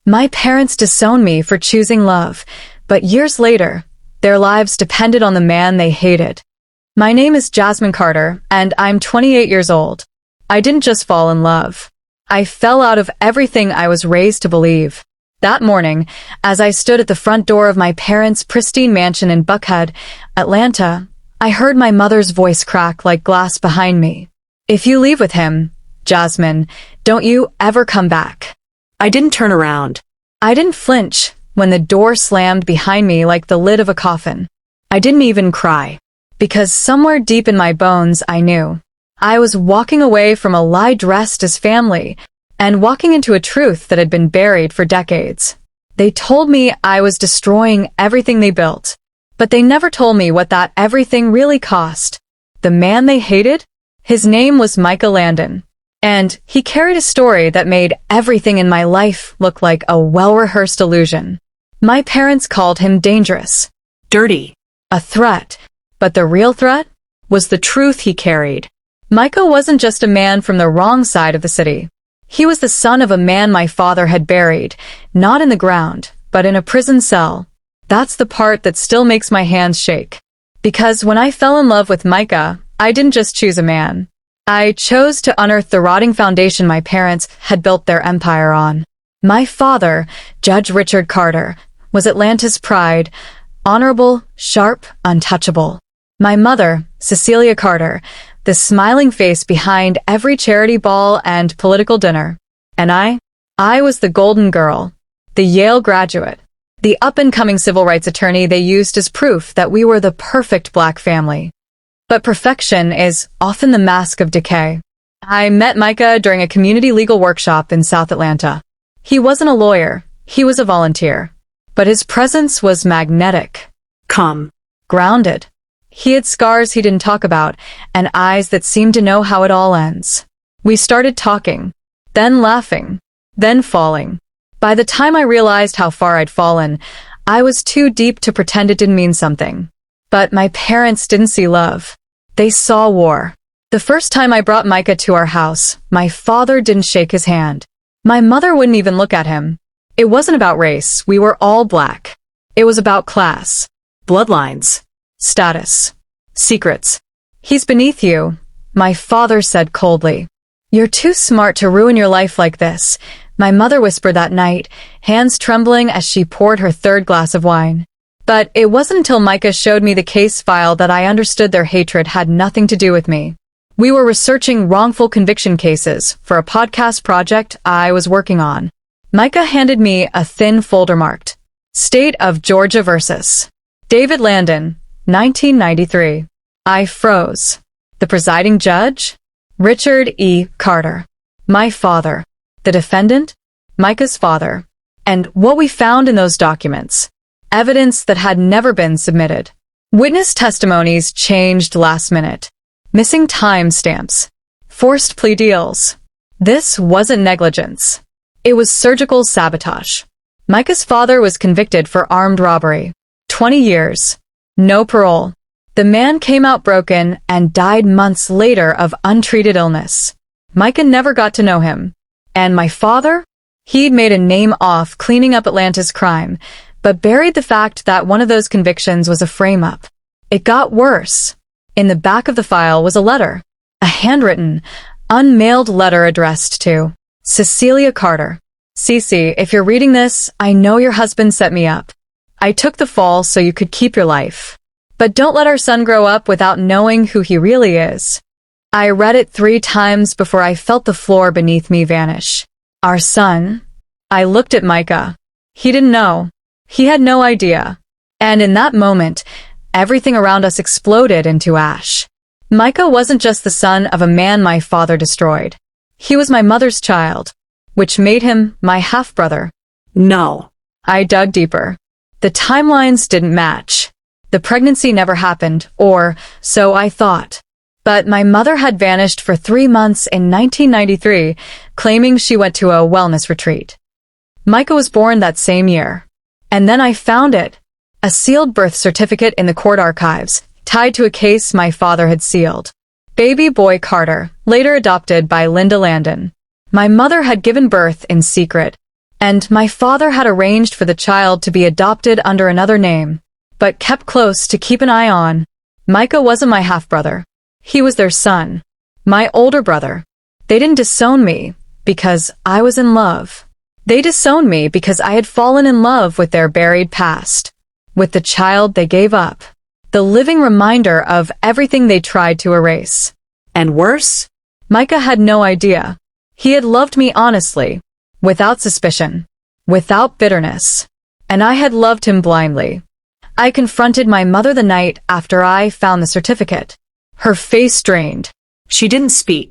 My parents disowned me for choosing love, but years later, their lives depended on the man they hated. My name is Jasmine Carter, and I'm 28 years old. I didn't just fall in love. I fell out of everything I was raised to believe. That morning, as I stood at the front door of my parents' pristine mansion in Buckhead, Atlanta, I heard my mother's voice crack like glass behind me. "If you leave with him, Jasmine, don't you ever come back." I didn't turn around. I didn't flinch when the door slammed behind me like the lid of a coffin. I didn't even cry, because somewhere deep in my bones I knew. I was walking away from a lie dressed as family, and walking into a truth that had been buried for decades. They told me I was destroying everything they built, but they never told me what that everything really cost. The man they hated? His name was Micah Landon, and he carried a story that made everything in my life look like a well-rehearsed illusion. My parents called him dangerous, Dirty. a threat, but the real threat was the truth he carried. Micah wasn't just a man from the wrong side of the city. He was the son of a man my father had buried, not in the ground, but in a prison cell. That's the part that still makes my hands shake. Because when I fell in love with Micah, I didn't just choose a man. I chose to unearth the rotting foundation my parents had built their empire on. My father, Judge Richard Carter, was Atlanta's pride, honorable, sharp, untouchable. My mother, Cecilia Carter, the smiling face behind every charity ball and political dinner. And I was the golden girl, the Yale graduate, the up-and-coming civil rights attorney they used as proof that we were the perfect black family. But perfection is often the mask of decay. I met Micah during a community legal workshop in South Atlanta. He wasn't a lawyer, he was a volunteer. But his presence was magnetic. Calm. Grounded. He had scars he didn't talk about, and eyes that seemed to know how it all ends. We started talking, then laughing, then falling. By the time I realized how far I'd fallen, I was too deep to pretend it didn't mean something. But my parents didn't see love. They saw war. The first time I brought Micah to our house, my father didn't shake his hand. My mother wouldn't even look at him. It wasn't about race, we were all black. It was about class, Bloodlines. status, secrets. "He's beneath you," my father said coldly. "You're too smart to ruin your life like this," my mother whispered that night, hands trembling as she poured her third glass of wine. But it wasn't until Micah showed me the case file that I understood their hatred had nothing to do with me. We were researching wrongful conviction cases for a podcast project I was working on. Micah handed me a thin folder marked, "State of Georgia versus David Landon, 1993. I froze. The presiding judge? Richard E. Carter. My father. The defendant? Micah's father. And what we found in those documents? Evidence that had never been submitted. Witness testimonies changed last minute. Missing time stamps. Forced plea deals. This wasn't negligence. It was surgical sabotage. Micah's father was convicted for armed robbery. 20 years. No parole. The man came out broken and died months later of untreated illness. Micah never got to know him. And my father? He'd made a name off cleaning up Atlanta's crime, but buried the fact that one of those convictions was a frame-up. It got worse. In the back of the file was a letter. A handwritten, unmailed letter addressed to Cecilia Carter. "Cece, if you're reading this, I know your husband set me up. I took the fall so you could keep your life. But don't let our son grow up without knowing who he really is." I read it 3 times before I felt the floor beneath me vanish. Our son? I looked at Micah. He didn't know. He had no idea. And in that moment, everything around us exploded into ash. Micah wasn't just the son of a man my father destroyed. He was my mother's child, which made him my half-brother. No. I dug deeper. The timelines didn't match. The pregnancy never happened, or so I thought. But my mother had vanished for 3 months in 1993, claiming she went to a wellness retreat. Micah was born that same year. And then I found it. A sealed birth certificate in the court archives, tied to a case my father had sealed. Baby boy Carter, later adopted by Linda Landon. My mother had given birth in secret. And my father had arranged for the child to be adopted under another name, but kept close to keep an eye on. Micah wasn't my half-brother. He was their son, my older brother. They didn't disown me because I was in love. They disowned me because I had fallen in love with their buried past, with the child they gave up, the living reminder of everything they tried to erase. And worse? Micah had no idea. He had loved me honestly, without suspicion, without bitterness, and I had loved him blindly. I confronted my mother the night after I found the certificate. Her face drained. She didn't speak.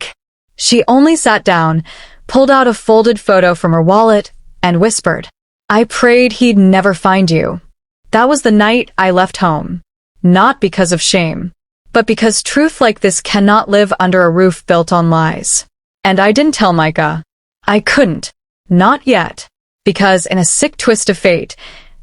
She only sat down, pulled out a folded photo from her wallet, and whispered, "I prayed he'd never find you." That was the night I left home. Not because of shame, but because truth like this cannot live under a roof built on lies. And I didn't tell Micah. I couldn't. Not yet. Because in a sick twist of fate,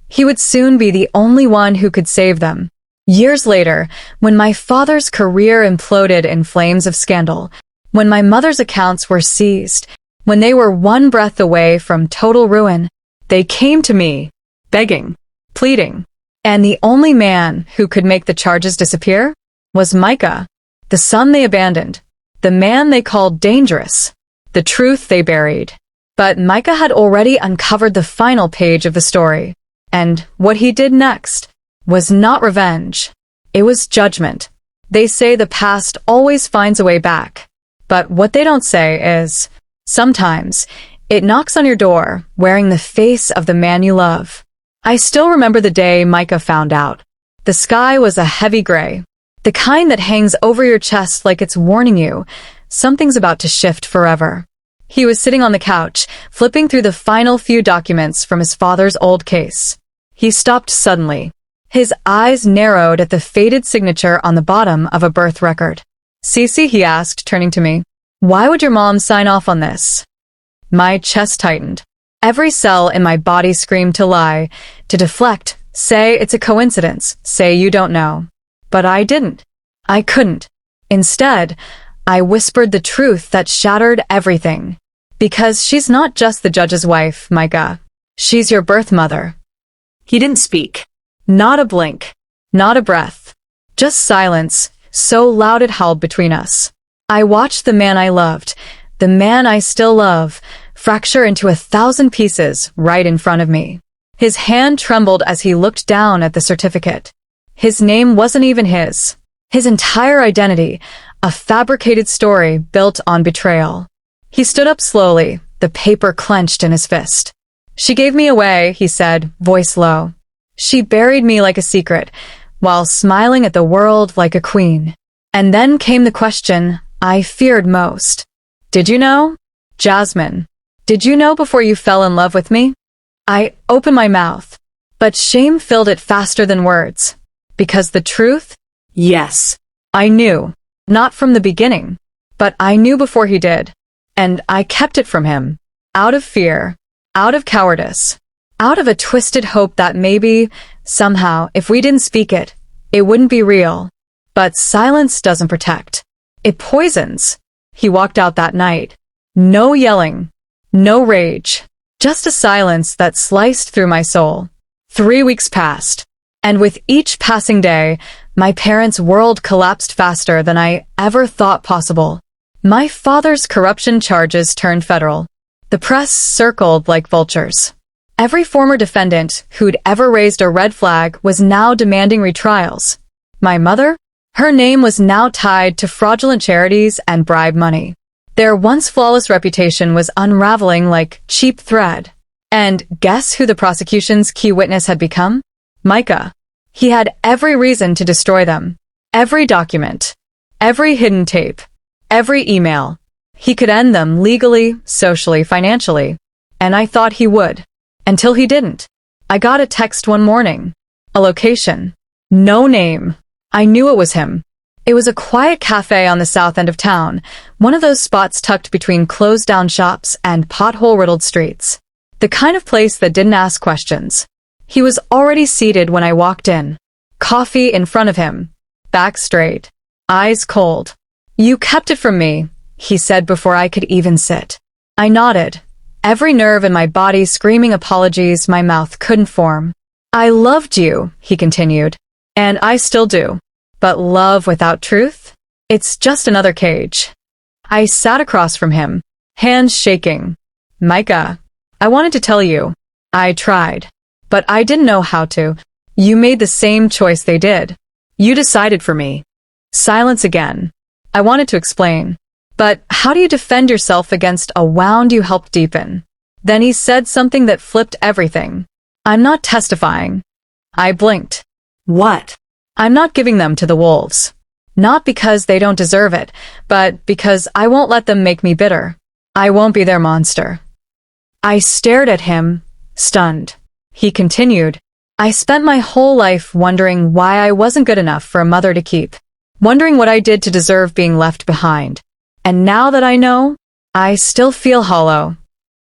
he would soon be the only one who could save them. Years later, when my father's career imploded in flames of scandal, when my mother's accounts were seized, when they were one breath away from total ruin, they came to me, begging, pleading. And the only man who could make the charges disappear was Micah, the son they abandoned, the man they called dangerous, the truth they buried. But Micah had already uncovered the final page of the story, and what he did next was not revenge. It was judgment. They say the past always finds a way back, but what they don't say is, sometimes, it knocks on your door wearing the face of the man you love. I still remember the day Micah found out. The sky was a heavy gray, the kind that hangs over your chest like it's warning you something's about to shift forever. He was sitting on the couch, flipping through the final few documents from his father's old case. He stopped suddenly. His eyes narrowed at the faded signature on the bottom of a birth record. "Cece," he asked, turning to me, "why would your mom sign off on this?" My chest tightened. Every cell in my body screamed to lie, to deflect, say it's a coincidence, say you don't know. But I didn't. I couldn't. Instead, I whispered the truth that shattered everything. Because she's not just the judge's wife, Micah. She's your birth mother. He didn't speak. Not a blink. Not a breath. Just silence, so loud it howled between us. I watched the man I loved, the man I still love, fracture into 1,000 pieces right in front of me. His hand trembled as he looked down at the certificate. His name wasn't even his. His entire identity, a fabricated story built on betrayal. He stood up slowly, the paper clenched in his fist. "She gave me away," he said, voice low. "She buried me like a secret, while smiling at the world like a queen." And then came the question I feared most. "Did you know? Jasmine, did you know before you fell in love with me?" I opened my mouth, but shame filled it faster than words. Because the truth? Yes. I knew. Not from the beginning. But I knew before he did. And I kept it from him. Out of fear. Out of cowardice. Out of a twisted hope that maybe, somehow, if we didn't speak it, it wouldn't be real. But silence doesn't protect. It poisons. He walked out that night. No yelling. No rage. Just a silence that sliced through my soul. 3 weeks passed. And with each passing day, my parents' world collapsed faster than I ever thought possible. My father's corruption charges turned federal. The press circled like vultures. Every former defendant who'd ever raised a red flag was now demanding retrials. My mother? Her name was now tied to fraudulent charities and bribe money. Their once flawless reputation was unraveling like cheap thread. And guess who the prosecution's key witness had become? Micah. He had every reason to destroy them. Every document. Every hidden tape. Every email. He could end them legally, socially, financially. And I thought he would. Until he didn't. I got a text one morning. A location. No name. I knew it was him. It was a quiet cafe on the south end of town, one of those spots tucked between closed-down shops and pothole-riddled streets. The kind of place that didn't ask questions. He was already seated when I walked in. Coffee in front of him. Back straight. Eyes cold. "You kept it from me," he said before I could even sit. I nodded. every nerve in my body screaming apologies my mouth couldn't form. I loved you, he continued. And I still do. But love without truth? It's just another cage. I sat across from him, hands shaking. Micah, I wanted to tell you. I tried. But I didn't know how to. You made the same choice they did. You decided for me. Silence again. I wanted to explain. But how do you defend yourself against a wound you helped deepen? Then he said something that flipped everything. I'm not testifying. I blinked. What? I'm not giving them to the wolves. Not because they don't deserve it, but because I won't let them make me bitter. I won't be their monster. I stared at him, stunned. He continued, I spent my whole life wondering why I wasn't good enough for a mother to keep, wondering what I did to deserve being left behind. And now that I know, I still feel hollow.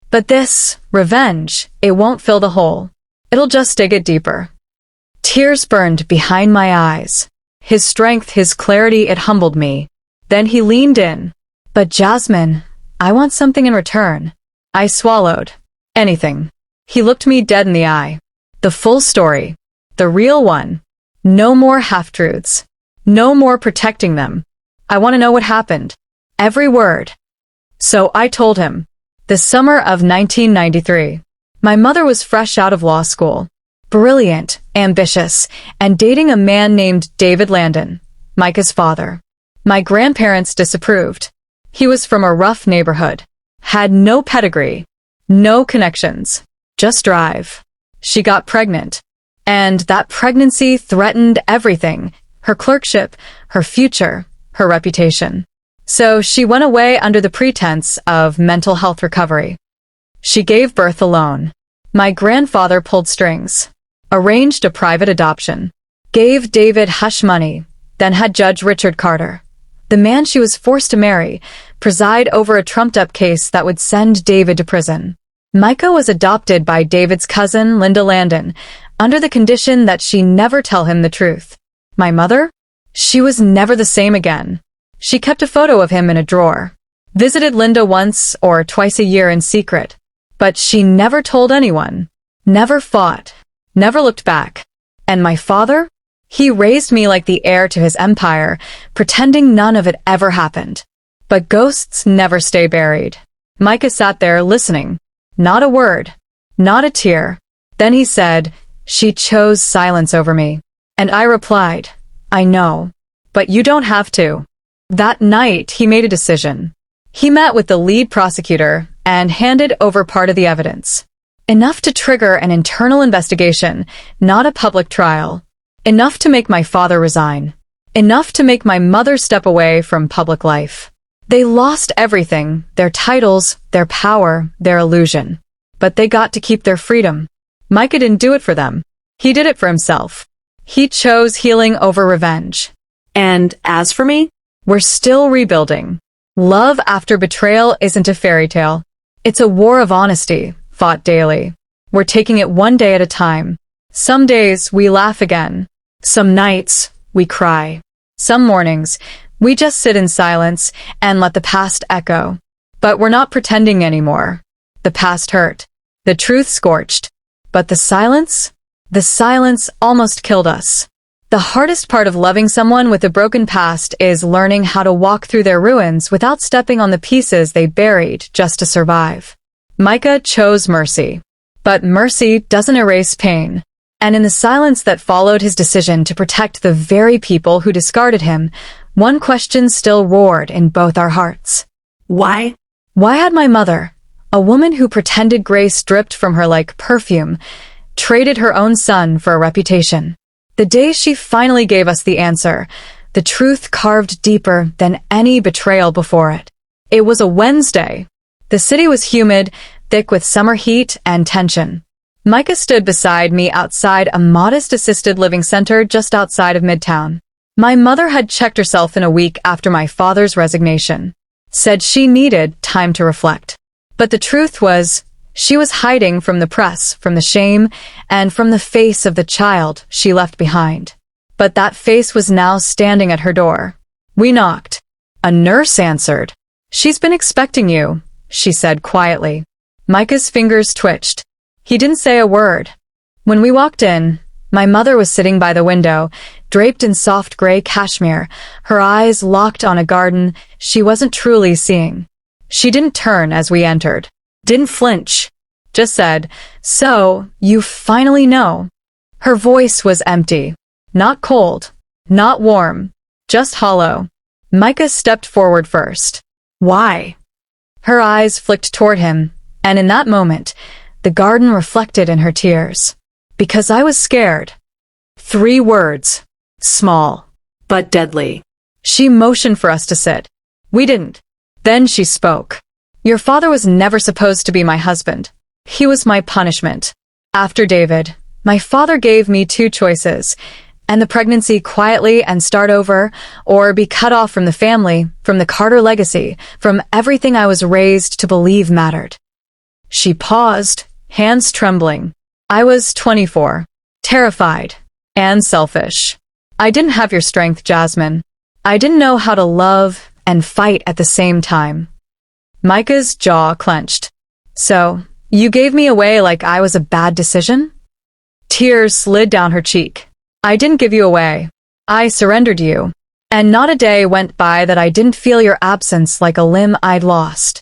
But this, revenge, it won't fill the hole. It'll just dig it deeper. Tears burned behind my eyes. His strength, his clarity, it humbled me. Then he leaned in. But Jasmine, I want something in return. I swallowed. Anything. He looked me dead in the eye. The full story. The real one. No more half-truths. No more protecting them. I want to know what happened. Every word. So I told him. The summer of 1993. My mother was fresh out of law school. Brilliant, ambitious, and dating a man named David Landon, Micah's father. My grandparents disapproved. He was from a rough neighborhood. Had no pedigree. No connections. Just drive. She got pregnant. And that pregnancy threatened everything. Her clerkship, her future, her reputation. So she went away under the pretense of mental health recovery. She gave birth alone. My grandfather pulled strings. Arranged a private adoption. Gave David hush money. Then had Judge Richard Carter, the man she was forced to marry, preside over a trumped-up case that would send David to prison. Micah was adopted by David's cousin, Linda Landon, under the condition that she never tell him the truth. My mother? She was never the same again. She kept a photo of him in a drawer. Visited Linda once or twice a year in secret. But she never told anyone. Never fought. Never looked back. And my father? He raised me like the heir to his empire, pretending none of it ever happened. But ghosts never stay buried. Micah sat there listening. Not a word. Not a tear. Then he said, she chose silence over me. And I replied, I know. But you don't have to. That night, he made a decision. He met with the lead prosecutor and handed over part of the evidence. Enough to trigger an internal investigation, not a public trial. Enough to make my father resign. Enough to make my mother step away from public life. They lost everything, their titles, their power, their illusion. But they got to keep their freedom. Micah didn't do it for them. He did it for himself. He chose healing over revenge. And as for me? We're still rebuilding. Love after betrayal isn't a fairy tale. It's a war of honesty, fought daily. We're taking it one day at a time. Some days we laugh again. Some nights we cry. Some mornings we just sit in silence and let the past echo. But we're not pretending anymore. The past hurt. The truth scorched. But the silence almost killed us. The hardest part of loving someone with a broken past is learning how to walk through their ruins without stepping on the pieces they buried just to survive. Micah chose mercy. But mercy doesn't erase pain. And in the silence that followed his decision to protect the very people who discarded him, one question still roared in both our hearts. Why? Why had my mother, a woman who pretended grace dripped from her like perfume, traded her own son for a reputation? The day she finally gave us the answer, the truth carved deeper than any betrayal before it. It was a Wednesday. The city was humid, thick with summer heat and tension. Micah stood beside me outside a modest assisted living center just outside of Midtown. My mother had checked herself in a week after my father's resignation. Said she needed time to reflect. But the truth was, she was hiding from the press, from the shame, and from the face of the child she left behind. But that face was now standing at her door. We knocked. A nurse answered. She's been expecting you, she said quietly. Micah's fingers twitched. He didn't say a word. When we walked in, my mother was sitting by the window, draped in soft gray cashmere, her eyes locked on a garden she wasn't truly seeing. She didn't turn as we entered, didn't flinch, just said, "So, you finally know." Her voice was empty, not cold, not warm, just hollow. Micah stepped forward first. "Why?" Her eyes flicked toward him, and in that moment, the garden reflected in her tears. "Because I was scared." 3 words. Small, But deadly. She motioned for us to sit. We didn't. Then she spoke. "Your father was never supposed to be my husband. He was my punishment. After David, my father gave me 2 choices: end the pregnancy quietly and start over, or be cut off from the family, from the Carter legacy, from everything I was raised to believe mattered." She paused, hands trembling. I was 24, terrified, and selfish. I didn't have your strength, Jasmine. I didn't know how to love and fight at the same time. Micah's jaw clenched. "So, you gave me away like I was a bad decision?" Tears slid down her cheek. "I didn't give you away. I surrendered you. And not a day went by that I didn't feel your absence like a limb I'd lost."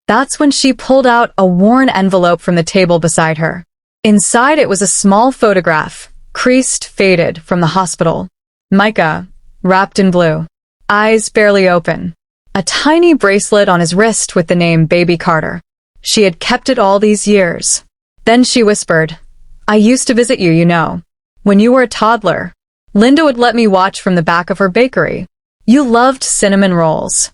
That's when she pulled out a worn envelope from the table beside her. Inside it was a small photograph, creased, faded, from the hospital. Micah, wrapped in blue, eyes barely open. A tiny bracelet on his wrist with the name Baby Carter. She had kept it all these years. Then she whispered, "I used to visit you, you know. When you were a toddler, Linda would let me watch from the back of her bakery. You loved cinnamon rolls."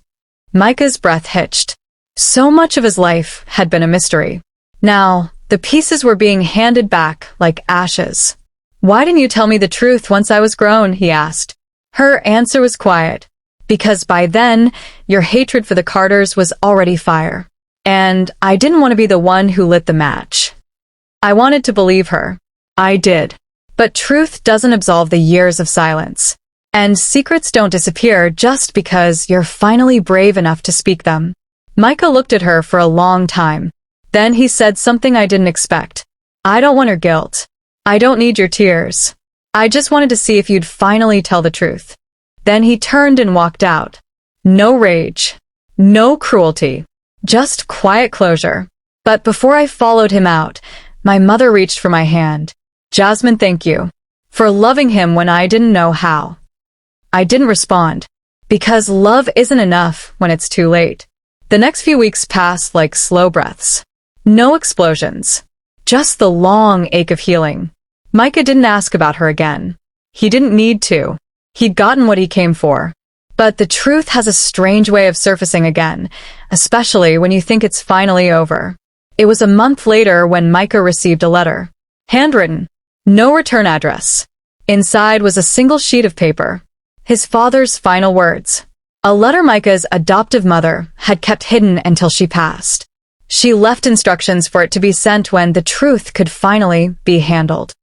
Micah's breath hitched. So much of his life had been a mystery. Now, the pieces were being handed back like ashes. "Why didn't you tell me the truth once I was grown?" he asked. Her answer was quiet. "Because by then, your hatred for the Carters was already fire. And I didn't want to be the one who lit the match." I wanted to believe her. I did. But truth doesn't absolve the years of silence. And secrets don't disappear just because you're finally brave enough to speak them. Micah looked at her for a long time. Then he said something I didn't expect. "I don't want her guilt. I don't need your tears. I just wanted to see if you'd finally tell the truth." Then he turned and walked out. No rage. No cruelty. Just quiet closure. But before I followed him out, my mother reached for my hand. "Jasmine, thank you. For loving him when I didn't know how." I didn't respond. Because love isn't enough when it's too late. The next few weeks passed like slow breaths. No explosions. Just the long ache of healing. Micah didn't ask about her again. He didn't need to. He'd gotten what he came for. But the truth has a strange way of surfacing again, especially when you think it's finally over. It was a month later when Micah received a letter. Handwritten. No return address. Inside was a single sheet of paper. His father's final words. A letter Micah's adoptive mother had kept hidden until she passed. She left instructions for it to be sent when the truth could finally be handled.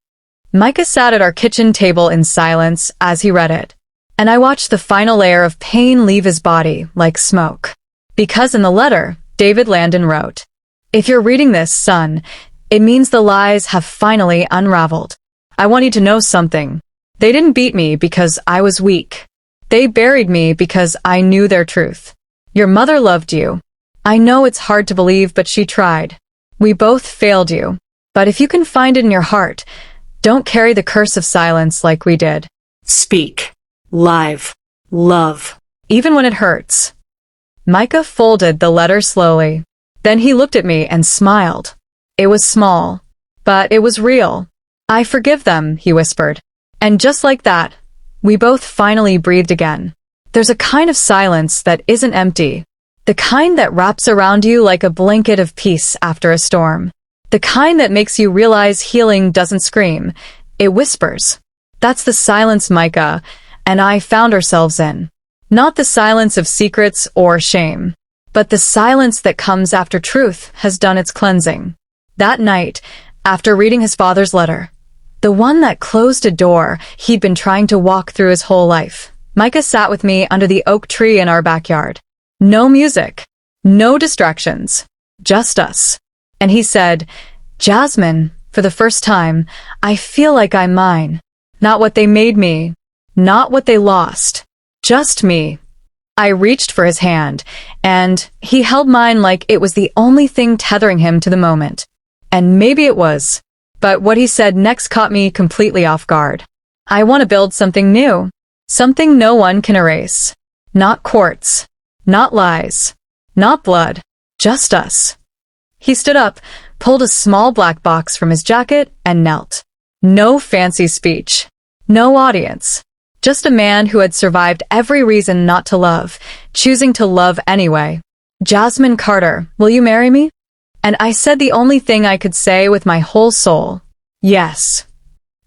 Micah sat at our kitchen table in silence as he read it, and I watched the final layer of pain leave his body like smoke. Because in the letter, David Landon wrote, "If you're reading this, son, it means the lies have finally unraveled. I want you to know something. They didn't beat me because I was weak. They buried me because I knew their truth. Your mother loved you. I know it's hard to believe, but she tried. We both failed you. But if you can find it in your heart, don't carry the curse of silence like we did. Speak. Live. Love. Even when it hurts." Micah folded the letter slowly. Then he looked at me and smiled. It was small, but it was real. "I forgive them," he whispered. And just like that, we both finally breathed again. There's a kind of silence that isn't empty. The kind that wraps around you like a blanket of peace after a storm. The kind that makes you realize healing doesn't scream, it whispers. That's the silence Micah and I found ourselves in. Not the silence of secrets or shame, but the silence that comes after truth has done its cleansing. That night, after reading his father's letter, the one that closed a door he'd been trying to walk through his whole life, Micah sat with me under the oak tree in our backyard. No music, no distractions, just us. And he said, "Jasmine, for the first time, I feel like I'm mine. Not what they made me, not what they lost, just me." I reached for his hand, and he held mine like it was the only thing tethering him to the moment. And maybe it was. But what he said next caught me completely off guard. "I want to build something new. Something no one can erase. Not courts. Not lies. Not blood. Just us." He stood up, pulled a small black box from his jacket, and knelt. No fancy speech. No audience. Just a man who had survived every reason not to love, choosing to love anyway. "Jasmine Carter, will you marry me?" And I said the only thing I could say with my whole soul. Yes.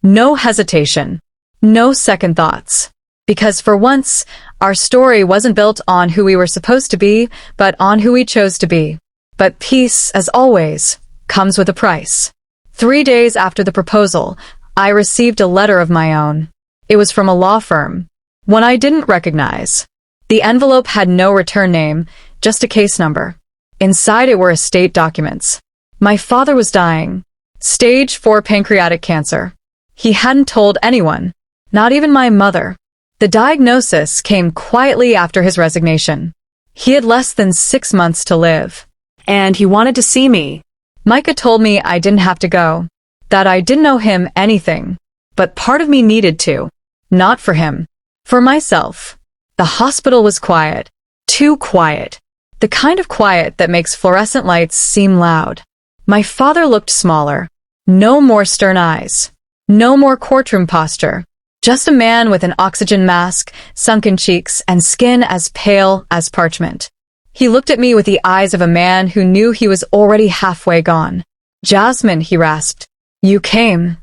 No hesitation. No second thoughts. Because for once, our story wasn't built on who we were supposed to be, but on who we chose to be. But peace, as always, comes with a price. 3 days after the proposal, I received a letter of my own. It was from a law firm, one I didn't recognize. The envelope had no return name, just a case number. Inside it were estate documents. My father was dying. Stage 4 pancreatic cancer. He hadn't told anyone, not even my mother. The diagnosis came quietly after his resignation. He had less than 6 months to live. And he wanted to see me. Micah told me I didn't have to go, that I didn't owe him anything. But part of me needed to. Not for him. For myself. The hospital was quiet. Too quiet. The kind of quiet that makes fluorescent lights seem loud. My father looked smaller. No more stern eyes. No more courtroom posture. Just a man with an oxygen mask, sunken cheeks, and skin as pale as parchment. He looked at me with the eyes of a man who knew he was already halfway gone. "Jasmine," he rasped. "You came."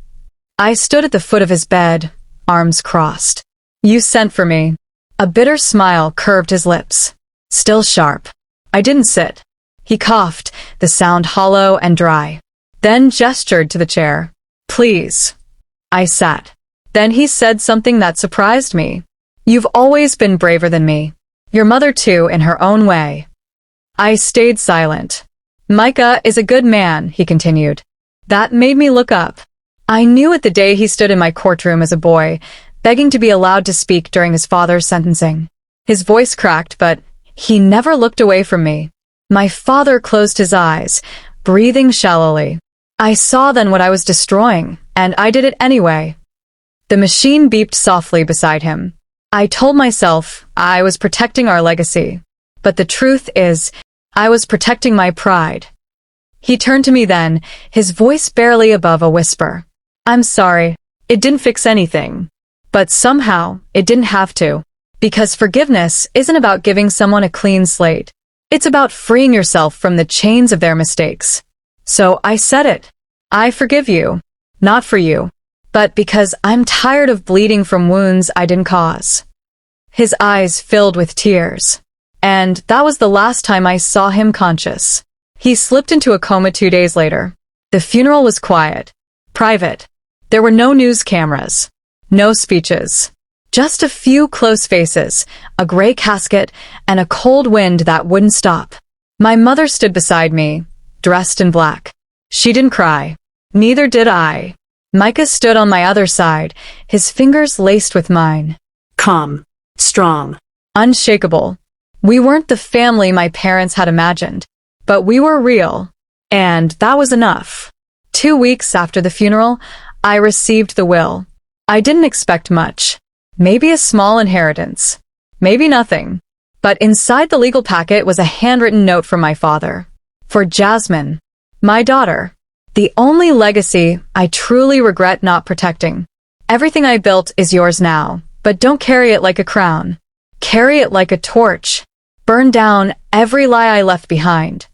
I stood at the foot of his bed, arms crossed. "You sent for me." A bitter smile curved his lips. Still sharp. I didn't sit. He coughed, the sound hollow and dry. Then gestured to the chair. "Please." I sat. Then he said something that surprised me. "You've always been braver than me. Your mother too, in her own way." I stayed silent. "Micah is a good man," he continued. That made me look up. I knew it the day he stood in my courtroom as a boy, begging to be allowed to speak during his father's sentencing. His voice cracked, but he never looked away from me. My father closed his eyes, breathing shallowly. I saw then what I was destroying, and I did it anyway. The machine beeped softly beside him. I told myself I was protecting our legacy. But the truth is, I was protecting my pride. He turned to me then, his voice barely above a whisper. "I'm sorry. It didn't fix anything." But somehow, it didn't have to. Because forgiveness isn't about giving someone a clean slate. It's about freeing yourself from the chains of their mistakes. So I said it. I forgive you. Not for you, but because I'm tired of bleeding from wounds I didn't cause. His eyes filled with tears. And that was the last time I saw him conscious. He slipped into a coma 2 days later. The funeral was quiet. Private. There were no news cameras. No speeches. Just a few close faces, a gray casket, and a cold wind that wouldn't stop. My mother stood beside me, dressed in black. She didn't cry. Neither did I. Micah stood on my other side, his fingers laced with mine. Calm. Strong. Unshakable. We weren't the family my parents had imagined, but we were real. And that was enough. 2 weeks after the funeral, I received the will. I didn't expect much. Maybe a small inheritance. Maybe nothing. But inside the legal packet was a handwritten note from my father. For Jasmine, my daughter. The only legacy I truly regret not protecting. Everything I built is yours now, but don't carry it like a crown. Carry it like a torch. Burn down every lie I left behind.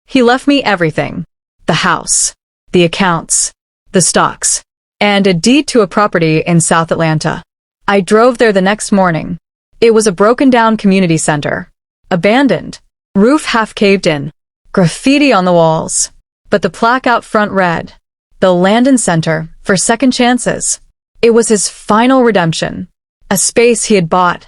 He left me everything. The house, the accounts, the stocks, and a deed to a property in South Atlanta. I drove there the next morning. It was a broken-down community center. Abandoned. Roof half caved in. Graffiti on the walls. But the plaque out front read, "The Landon Center for Second Chances." It was his final redemption. A space he had bought,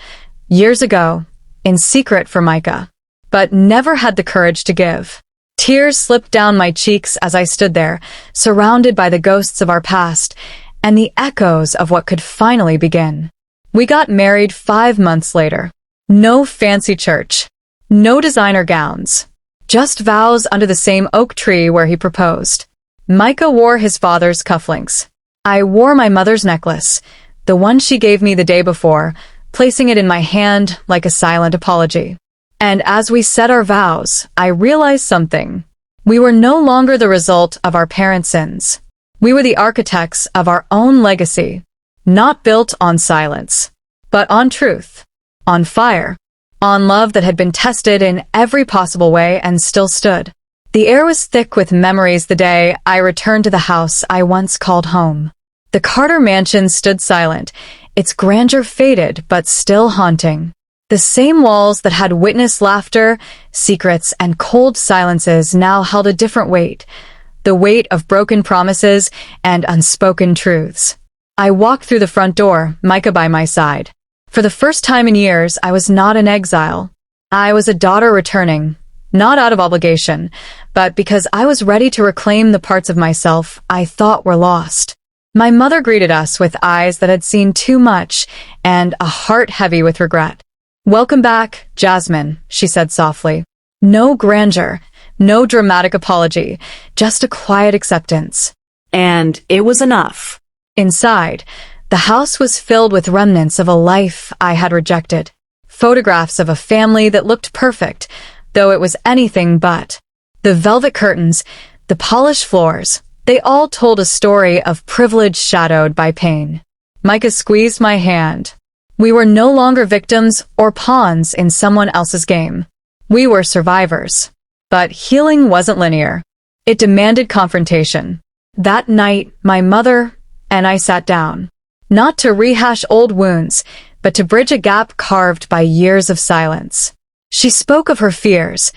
years ago, in secret for Micah, but never had the courage to give. Tears slipped down my cheeks as I stood there, surrounded by the ghosts of our past and the echoes of what could finally begin. We got married 5 months later. No fancy church. No designer gowns. Just vows under the same oak tree where he proposed. Micah wore his father's cufflinks. I wore my mother's necklace, the one she gave me the day before, placing it in my hand like a silent apology. And as we said our vows, I realized something. We were no longer the result of our parents' sins. We were the architects of our own legacy, not built on silence, but on truth, on fire, on love that had been tested in every possible way and still stood. The air was thick with memories the day I returned to the house I once called home. The Carter mansion stood silent, its grandeur faded but still haunting. The same walls that had witnessed laughter, secrets, and cold silences now held a different weight, the weight of broken promises and unspoken truths. I walked through the front door, Micah by my side. For the first time in years, I was not in exile. I was a daughter returning, not out of obligation, but because I was ready to reclaim the parts of myself I thought were lost. My mother greeted us with eyes that had seen too much and a heart heavy with regret. "Welcome back, Jasmine," she said softly. No grandeur, no dramatic apology, just a quiet acceptance. And it was enough. Inside, the house was filled with remnants of a life I had rejected. Photographs of a family that looked perfect, though it was anything but. The velvet curtains, the polished floors, they all told a story of privilege shadowed by pain. Micah squeezed my hand. We were no longer victims or pawns in someone else's game. We were survivors. But healing wasn't linear. It demanded confrontation. That night, my mother and I sat down. Not to rehash old wounds, but to bridge a gap carved by years of silence. She spoke of her fears,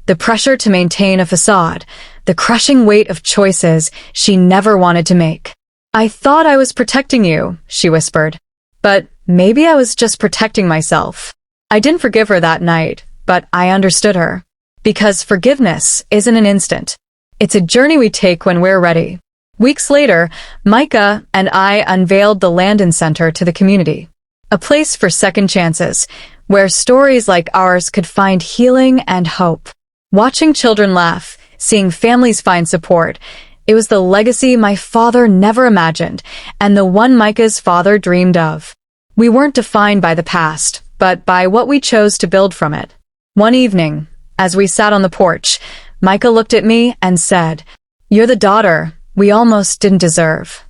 the pressure to maintain a facade, the crushing weight of choices she never wanted to make. "I thought I was protecting you," she whispered. But maybe I was just protecting myself. I didn't forgive her that night, but I understood her. Because forgiveness isn't an instant. It's a journey we take when we're ready. Weeks later, Micah and I unveiled the Landon Center to the community. A place for second chances, where stories like ours could find healing and hope. Watching children laugh, seeing families find support, it was the legacy my father never imagined, and the one Micah's father dreamed of. We weren't defined by the past, but by what we chose to build from it. One evening, as we sat on the porch, Micah looked at me and said, "You're the daughter we almost didn't deserve."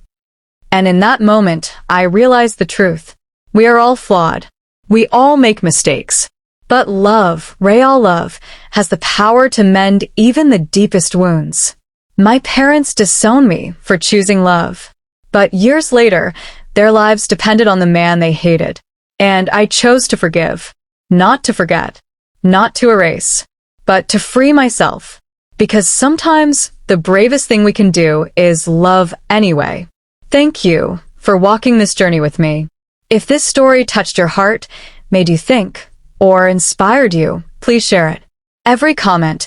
And in that moment, I realized the truth. We are all flawed. We all make mistakes. But love, real love, has the power to mend even the deepest wounds. My parents disowned me for choosing love. But years later, their lives depended on the man they hated. And I chose to forgive. Not to forget. Not to erase. But to free myself. Because sometimes the bravest thing we can do is love anyway. Thank you for walking this journey with me. If this story touched your heart, made you think, or inspired you, please share it. Every comment,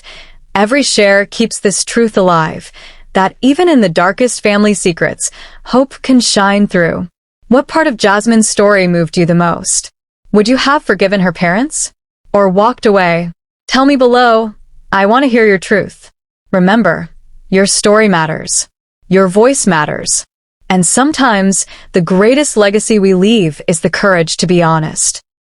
every share keeps this truth alive, that even in the darkest family secrets, hope can shine through. What part of Jasmine's story moved you the most? Would you have forgiven her parents? Or walked away? Tell me below. I want to hear your truth. Remember, your story matters. Your voice matters. And sometimes, the greatest legacy we leave is the courage to be honest.